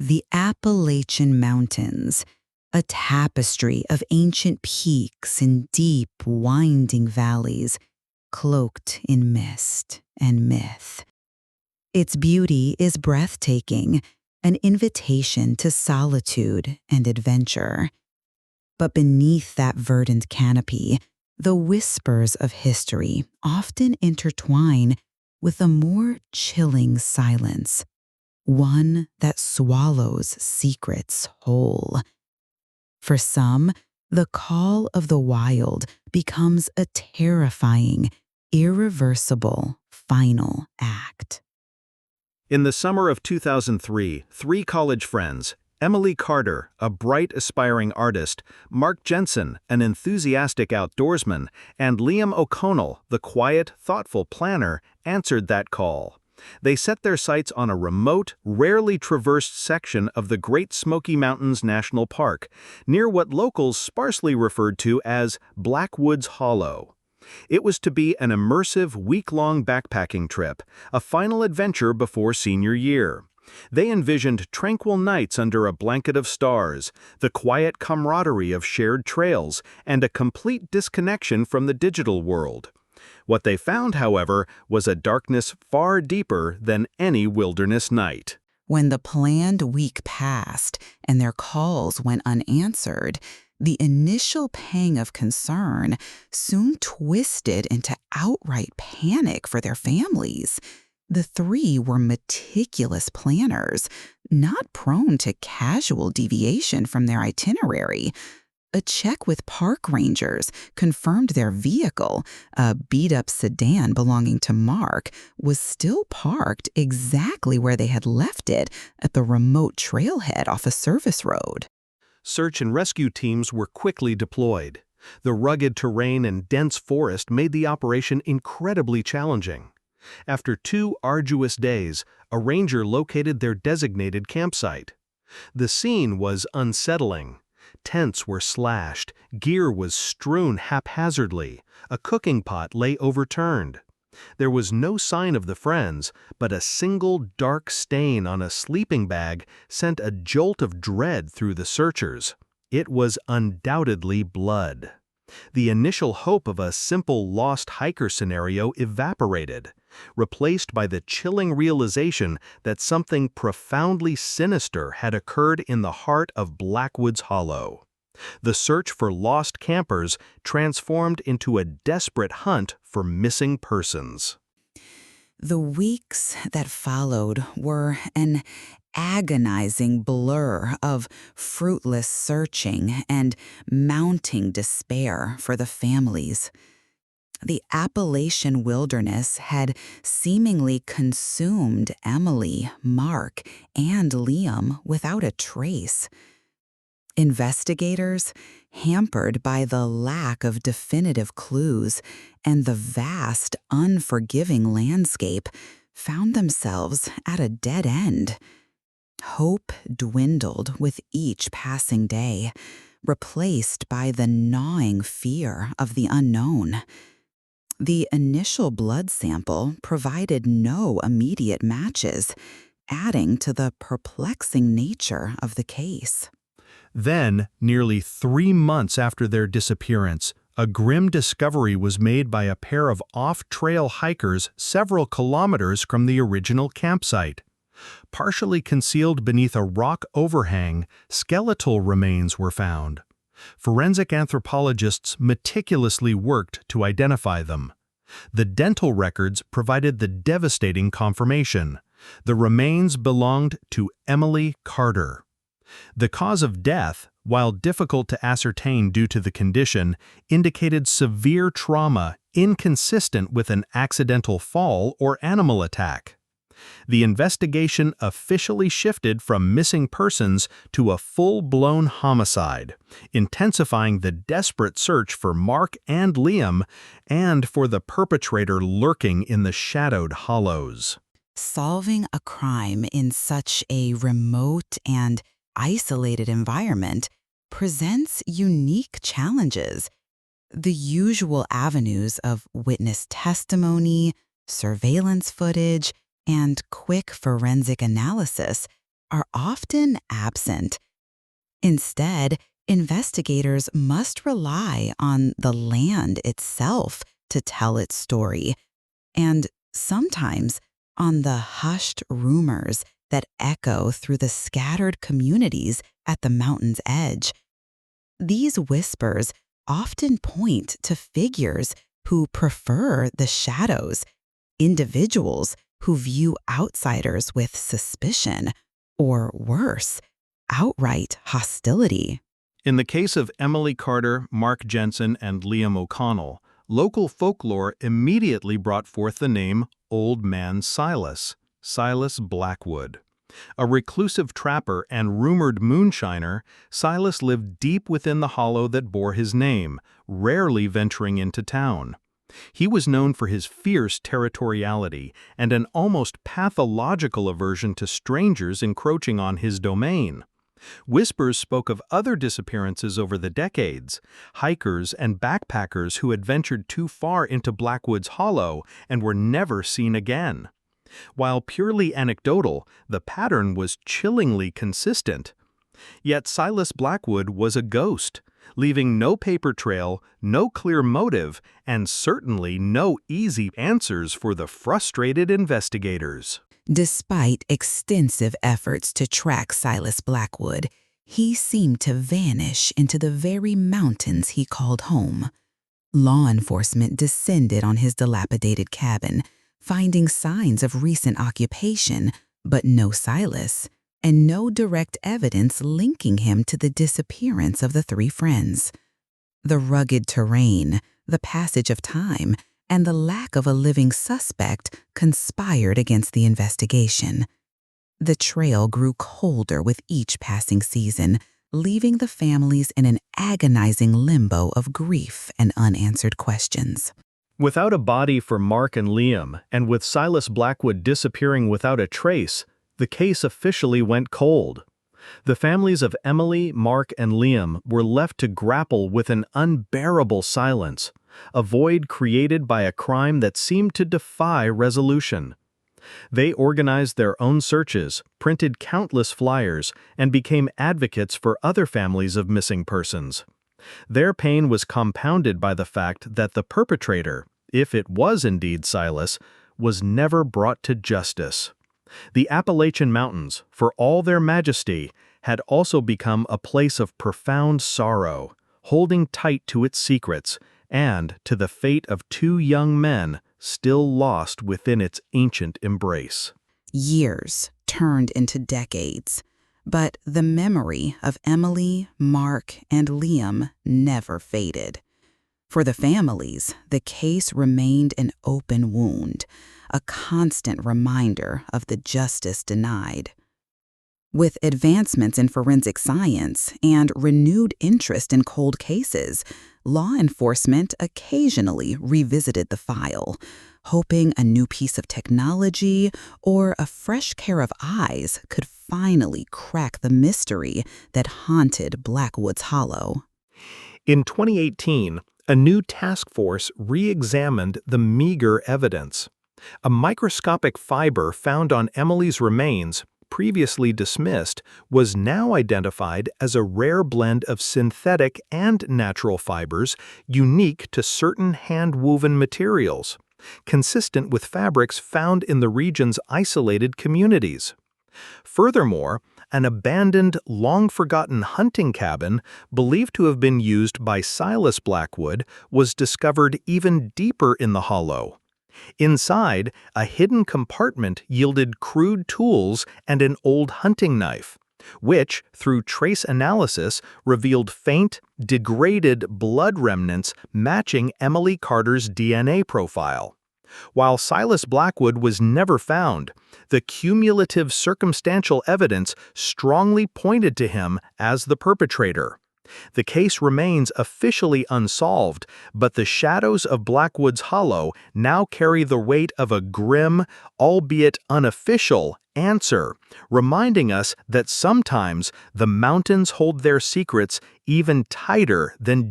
The Appalachian Mountains, a tapestry of ancient peaks and deep, winding valleys, cloaked in mist and myth. Its beauty is breathtaking, an invitation to solitude and adventure. But beneath that verdant canopy, the whispers of history often intertwine with a more chilling silence, one that swallows secrets whole. For some, the call of the wild becomes a terrifying, irreversible final act. In the summer of 2003, three college friends, Emily Carter, a bright, aspiring artist, Mark Jensen, an enthusiastic outdoorsman, and Liam O'Connell, the quiet, thoughtful planner, answered that call. They set their sights on a remote, rarely traversed section of the Great Smoky Mountains National Park, near what locals sparsely referred to as Blackwoods Hollow. It was to be an immersive, week-long backpacking trip, a final adventure before senior year. They envisioned tranquil nights under a blanket of stars, the quiet camaraderie of shared trails, and a complete disconnection from the digital world. What they found, however, was a darkness far deeper than any wilderness night. When the planned week passed and their calls went unanswered, the initial pang of concern soon twisted into outright panic for their families. The three were meticulous planners, not prone to casual deviation from their itinerary. A check with park rangers confirmed their vehicle, a beat-up sedan belonging to Mark, was still parked exactly where they had left it at the remote trailhead off a service road. Search and rescue teams were quickly deployed. The rugged terrain and dense forest made the operation incredibly challenging. After 2 arduous days, a ranger located their designated campsite. The scene was unsettling. Tents were slashed, gear was strewn haphazardly, a cooking pot lay overturned. There was no sign of the friends, but a single dark stain on a sleeping bag sent a jolt of dread through the searchers. It was undoubtedly blood. The initial hope of a simple lost hiker scenario evaporated, replaced by the chilling realization that something profoundly sinister had occurred in the heart of Blackwoods Hollow. The search for lost campers transformed into a desperate hunt for missing persons. The weeks that followed were an agonizing blur of fruitless searching and mounting despair for the families. The Appalachian wilderness had seemingly consumed Emily, Mark, and Liam without a trace. Investigators, hampered by the lack of definitive clues and the vast, unforgiving landscape, found themselves at a dead end. Hope dwindled with each passing day, replaced by the gnawing fear of the unknown. The initial blood sample provided no immediate matches, adding to the perplexing nature of the case. Then, nearly 3 months after their disappearance, a grim discovery was made by a pair of off-trail hikers several kilometers from the original campsite. Partially concealed beneath a rock overhang, skeletal remains were found. Forensic anthropologists meticulously worked to identify them. The dental records provided the devastating confirmation. The remains belonged to Emily Carter. The cause of death, while difficult to ascertain due to the condition, indicated severe trauma inconsistent with an accidental fall or animal attack. The investigation officially shifted from missing persons to a full-blown homicide, intensifying the desperate search for Mark and Liam and for the perpetrator lurking in the shadowed hollows. Solving a crime in such a remote and isolated environment presents unique challenges. The usual avenues of witness testimony, surveillance footage, and quick forensic analysis are often absent. Instead, investigators must rely on the land itself to tell its story, and sometimes on the hushed rumors that echo through the scattered communities at the mountain's edge. These whispers often point to figures who prefer the shadows, individuals who view outsiders with suspicion, or worse, outright hostility. In the case of Emily Carter, Mark Jensen, and Liam O'Connell, local folklore immediately brought forth the name Old Man Silas, Silas Blackwood. A reclusive trapper and rumored moonshiner, Silas lived deep within the hollow that bore his name, rarely venturing into town. He was known for his fierce territoriality and an almost pathological aversion to strangers encroaching on his domain. Whispers spoke of other disappearances over the decades, hikers and backpackers who had ventured too far into Blackwood's Hollow and were never seen again. While purely anecdotal, the pattern was chillingly consistent. Yet Silas Blackwood was a ghost, leaving no paper trail, no clear motive, and certainly no easy answers for the frustrated investigators. Despite extensive efforts to track Silas Blackwood, he seemed to vanish into the very mountains he called home. Law enforcement descended on his dilapidated cabin, finding signs of recent occupation, but no Silas, and no direct evidence linking him to the disappearance of the three friends. The rugged terrain, the passage of time, and the lack of a living suspect conspired against the investigation. The trail grew colder with each passing season, leaving the families in an agonizing limbo of grief and unanswered questions. Without a body for Mark and Liam, and with Silas Blackwood disappearing without a trace, the case officially went cold. The families of Emily, Mark, and Liam were left to grapple with an unbearable silence, a void created by a crime that seemed to defy resolution. They organized their own searches, printed countless flyers, and became advocates for other families of missing persons. Their pain was compounded by the fact that the perpetrator, if it was indeed Silas, was never brought to justice. The Appalachian Mountains, for all their majesty, had also become a place of profound sorrow, holding tight to its secrets and to the fate of two young men still lost within its ancient embrace. Years turned into decades, but the memory of Emily, Mark, and Liam never faded. For the families, the case remained an open wound, a constant reminder of the justice denied. With advancements in forensic science and renewed interest in cold cases, law enforcement occasionally revisited the file, hoping a new piece of technology or a fresh pair of eyes could finally crack the mystery that haunted Blackwood's Hollow. In 2018, a new task force re-examined the meager evidence. A microscopic fiber found on Emily's remains, previously dismissed, was now identified as a rare blend of synthetic and natural fibers unique to certain hand-woven materials, consistent with fabrics found in the region's isolated communities. Furthermore, an abandoned, long-forgotten hunting cabin, believed to have been used by Silas Blackwood, was discovered even deeper in the hollow. Inside, a hidden compartment yielded crude tools and an old hunting knife, which, through trace analysis, revealed faint, degraded blood remnants matching Emily Carter's DNA profile. While Silas Blackwood was never found, the cumulative circumstantial evidence strongly pointed to him as the perpetrator. The case remains officially unsolved, but the shadows of Blackwood's Hollow now carry the weight of a grim, albeit unofficial, answer, reminding us that sometimes the mountains hold their secrets even tighter than